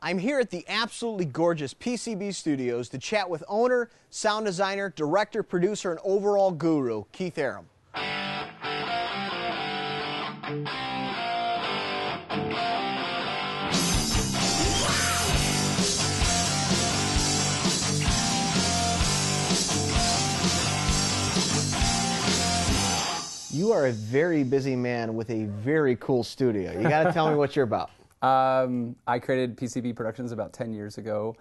I'm here at the absolutely gorgeous PCB Studios to chat with owner, sound designer, director, producer, and overall guru, Keith Arem. You are a very busy man with a very cool studio. You got to tell me what you're about. I created PCB Productions about 10 years ago,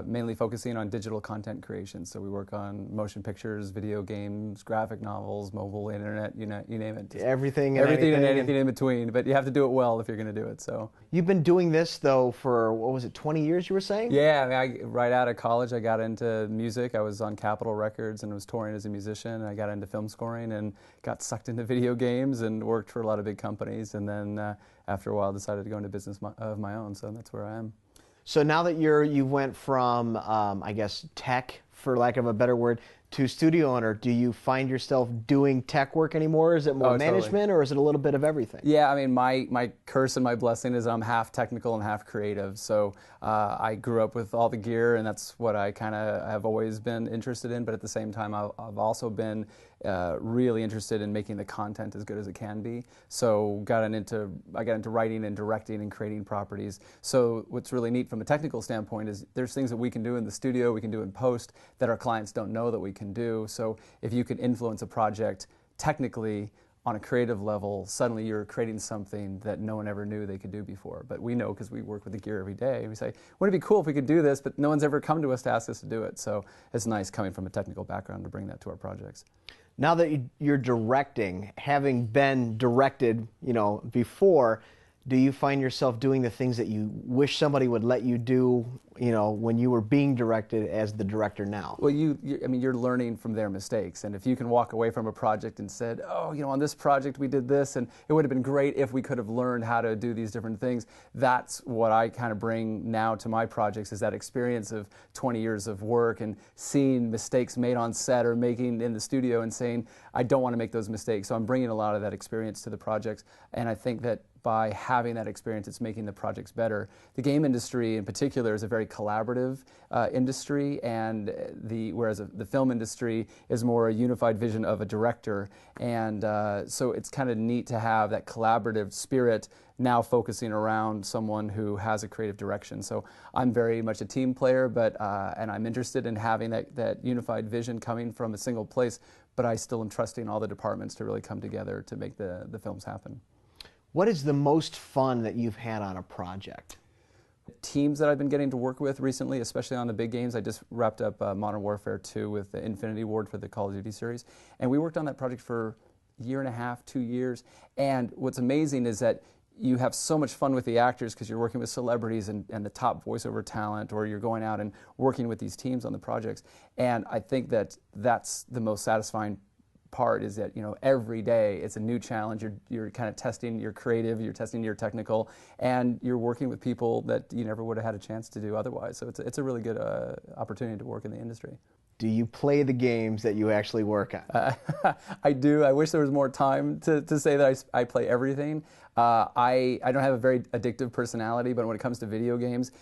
mainly focusing on digital content creation. So we work on motion pictures, video games, graphic novels, mobile, internet, you name it. Everything and anything in between. But you have to do it well if you're going to do it. So you've been doing this though for, what was it, 20 years you were saying? Yeah, I mean, right out of college I got into music. I was on Capitol Records and was touring as a musician. And I got into film scoring and got sucked into video games and worked for a lot of big companies. And then after a while decided to go into business of my own, so that's where I am. So now that you went from, I guess, tech, for lack of a better word, to studio owner, do you find yourself doing tech work anymore? Is it more management, totally, or is it a little bit of everything? Yeah, I mean, my curse and my blessing is I'm half technical and half creative. So I grew up with all the gear, and that's what I kind of have always been interested in. But at the same time, I've also been really interested in making the content as good as it can be. So I got into writing and directing and creating properties. So what's really neat from a technical standpoint is there's things that we can do in the studio, we can do in post, that our clients don't know that we can do. So if you can influence a project technically on a creative level, suddenly you're creating something that no one ever knew they could do before. But we know because we work with the gear every day. We say, wouldn't it be cool if we could do this? But no one's ever come to us to ask us to do it. So it's nice coming from a technical background to bring that to our projects. Now that you're directing, having been directed, before, do you find yourself doing the things that you wish somebody would let you do, when you were being directed as the director now? Well, I mean, you're learning from their mistakes, and if you can walk away from a project and said, oh, on this project we did this, and it would have been great if we could have learned how to do these different things. That's what I kind of bring now to my projects, is that experience of 20 years of work and seeing mistakes made on set or making in the studio and saying, I don't want to make those mistakes. So I'm bringing a lot of that experience to the projects, and I think that by having that experience, it's making the projects better. The game industry in particular is a very collaborative industry, and whereas the film industry is more a unified vision of a director. And so it's kind of neat to have that collaborative spirit now focusing around someone who has a creative direction. So I'm very much a team player, and I'm interested in having that unified vision coming from a single place, but I still am trusting all the departments to really come together to make the films happen. What is the most fun that you've had on a project? Teams that I've been getting to work with recently, especially on the big games. I just wrapped up Modern Warfare 2 with the Infinity Ward for the Call of Duty series, and we worked on that project for a year and a half, 2 years. And what's amazing is that you have so much fun with the actors because you're working with celebrities and the top voiceover talent, or you're going out and working with these teams on the projects. And I think that that's the most satisfying part, is that every day it's a new challenge. You're kind of testing your creative, you're testing your technical, and you're working with people that you never would have had a chance to do otherwise. So it's a really good opportunity to work in the industry. Do you play the games that you actually work on? I do. I wish there was more time to say that I play everything. I don't have a very addictive personality, but when it comes to video games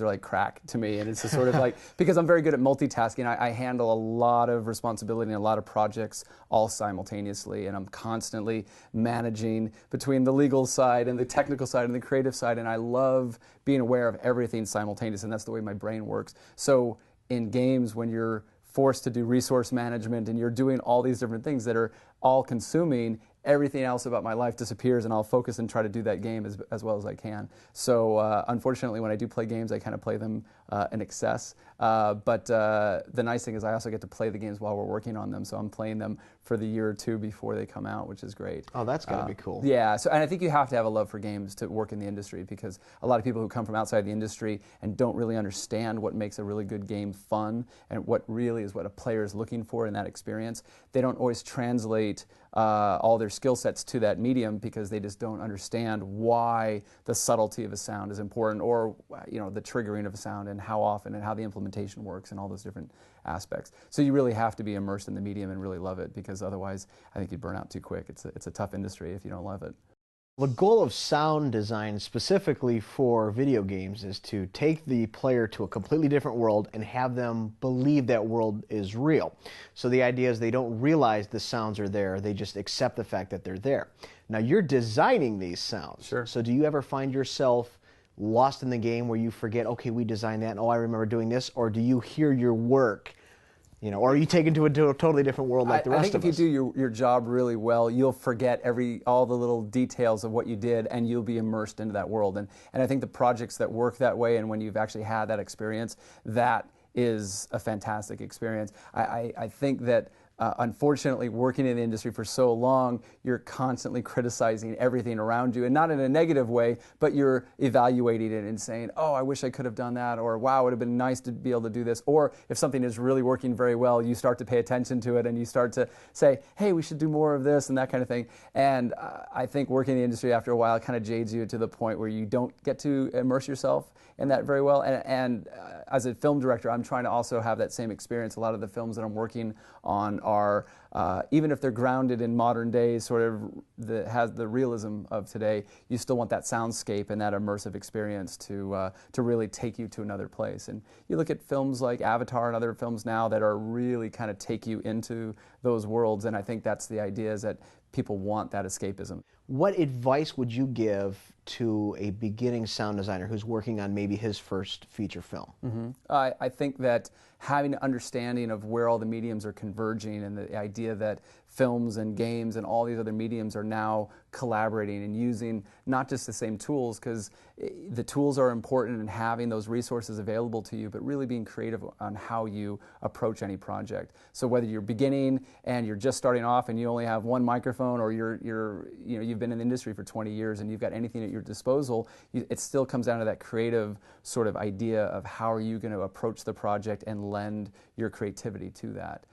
are like crack to me. And it's just sort of like, because I'm very good at multitasking, I handle a lot of responsibility and a lot of projects all simultaneously, and I'm constantly managing between the legal side and the technical side and the creative side, and I love being aware of everything simultaneous, and that's the way my brain works. So in games, when you're forced to do resource management and you're doing all these different things that are all consuming, everything else about my life disappears, and I'll focus and try to do that game as well as I can. So unfortunately, when I do play games, I kind of play them in excess. But the nice thing is I also get to play the games while we're working on them, so I'm playing them for the year or two before they come out, which is great. Oh, that's going to be cool. Yeah, and I think you have to have a love for games to work in the industry, because a lot of people who come from outside the industry and don't really understand what makes a really good game fun and what really is what a player is looking for in that experience, they don't always translate all their skill sets to that medium, because they just don't understand why the subtlety of a sound is important, or the triggering of a sound and how often and how the implementation works and all those different aspects. So you really have to be immersed in the medium and really love it, because otherwise I think you'd burn out too quick. It's a tough industry if you don't love it. The goal of sound design specifically for video games is to take the player to a completely different world and have them believe that world is real. So the idea is they don't realize the sounds are there, they just accept the fact that they're there. Now you're designing these sounds. Sure. So do you ever find yourself lost in the game where you forget, okay, we designed that, and oh, I remember doing this, or do you hear your work? Or are you taken to a totally different world like the rest of us? I think if you do your job really well, you'll forget all the little details of what you did, and you'll be immersed into that world. And I think the projects that work that way, and when you've actually had that experience, that is a fantastic experience. I think that unfortunately, working in the industry for so long, you're constantly criticizing everything around you, and not in a negative way, but you're evaluating it and saying, oh, I wish I could have done that, or wow, it would have been nice to be able to do this. Or if something is really working very well, you start to pay attention to it, and you start to say, hey, we should do more of this, and that kind of thing. And I think working in the industry after a while kind of jades you to the point where you don't get to immerse yourself in that very well. And as a film director, I'm trying to also have that same experience. A lot of the films that I'm working on are, even if they're grounded in modern days, sort of has the realism of today, you still want that soundscape and that immersive experience to really take you to another place. And you look at films like Avatar and other films now that are really kind of take you into those worlds, and I think that's the idea, is that people want that escapism. What advice would you give to a beginning sound designer who's working on maybe his first feature film? Mm-hmm. I think that having an understanding of where all the mediums are converging, and the idea that films and games and all these other mediums are now collaborating and using not just the same tools, because the tools are important and having those resources available to you, but really being creative on how you approach any project. So whether you're beginning and you're just starting off and you only have one microphone, or you've been in the industry for 20 years and you've got anything at your disposal, it still comes down to that creative sort of idea of how are you going to approach the project and lend your creativity to that.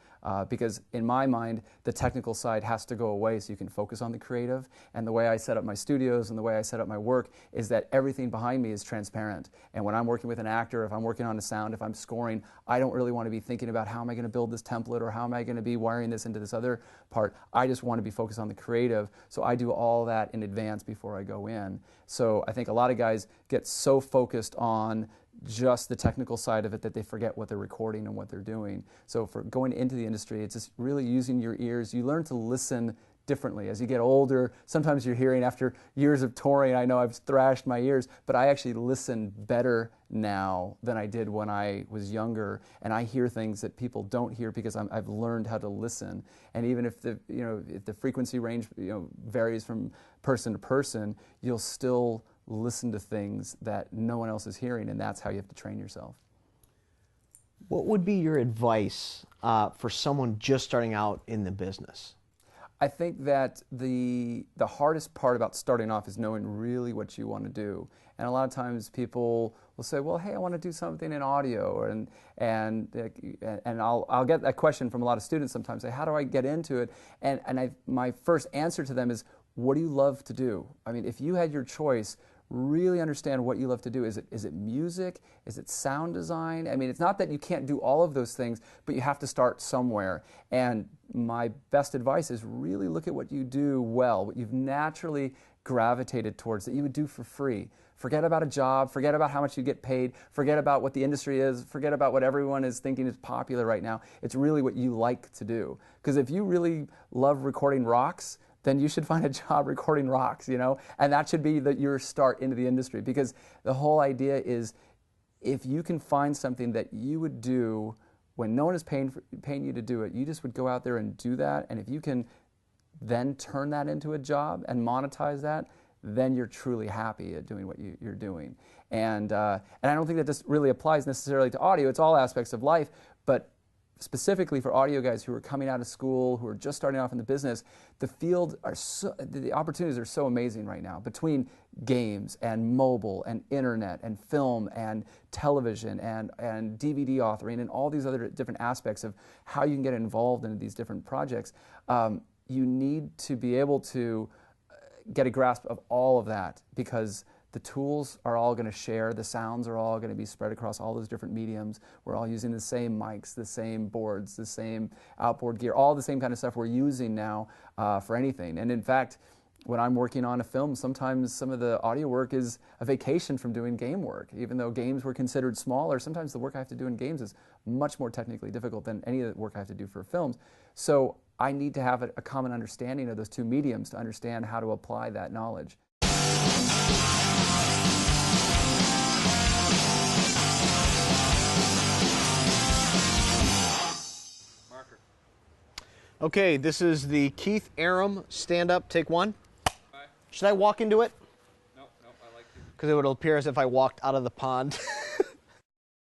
Because in my mind, the technical side has to go away so you can focus on the creative. And the way I set up my studios and the way I set up my work is that everything behind me is transparent. And when I'm working with an actor, if I'm working on a sound, if I'm scoring, I don't really want to be thinking about how am I going to build this template, or how am I going to be wiring this into this other part. I just want to be focused on the creative. So I do all that in advance before I go in. So I think a lot of guys get so focused on just the technical side of it that they forget what they're recording and what they're doing. So for going into the industry, it's just really using your ears. You learn to listen differently as you get older. Sometimes you're hearing, after years of touring, I know I've thrashed my ears, but I actually listen better now than I did when I was younger, and I hear things that people don't hear because I've learned how to listen. And even if the frequency range varies from person to person, you'll still listen to things that no one else is hearing, and that's how you have to train yourself. What would be your advice for someone just starting out in the business? I think that the hardest part about starting off is knowing really what you want to do. And a lot of times people will say, well, hey, I want to do something in audio, and I'll get that question from a lot of students sometimes, say, how do I get into it? And my first answer to them is, what do you love to do? I mean, if you had your choice, really understand what you love to do. Is it music? Is it sound design? I mean, it's not that you can't do all of those things, but you have to start somewhere. And my best advice is really look at what you do well, what you've naturally gravitated towards, that you would do for free. Forget about a job, forget about how much you get paid, forget about what the industry is, forget about what everyone is thinking is popular right now. It's really what you like to do. Because if you really love recording rocks, then you should find a job recording rocks, and that should be your start into the industry. Because the whole idea is, if you can find something that you would do when no one is paying you to do it, you just would go out there and do that. And if you can then turn that into a job and monetize that, then you're truly happy at doing what you're doing. And I don't think that this really applies necessarily to audio. It's all aspects of life, but specifically for audio guys who are coming out of school, who are just starting off in the business, the opportunities are so amazing right now, between games and mobile and internet and film and television and DVD authoring and all these other different aspects of how you can get involved in these different projects. You need to be able to get a grasp of all of that, because the tools are all going to share, the sounds are all going to be spread across all those different mediums. We're all using the same mics, the same boards, the same outboard gear, all the same kind of stuff we're using now for anything. And in fact, when I'm working on a film, sometimes some of the audio work is a vacation from doing game work. Even though games were considered smaller, sometimes the work I have to do in games is much more technically difficult than any of the work I have to do for films. So I need to have a common understanding of those two mediums to understand how to apply that knowledge. Okay, this is the Keith Arem stand-up, take one. Should I walk into it? No, I like to. Because it would appear as if I walked out of the pond.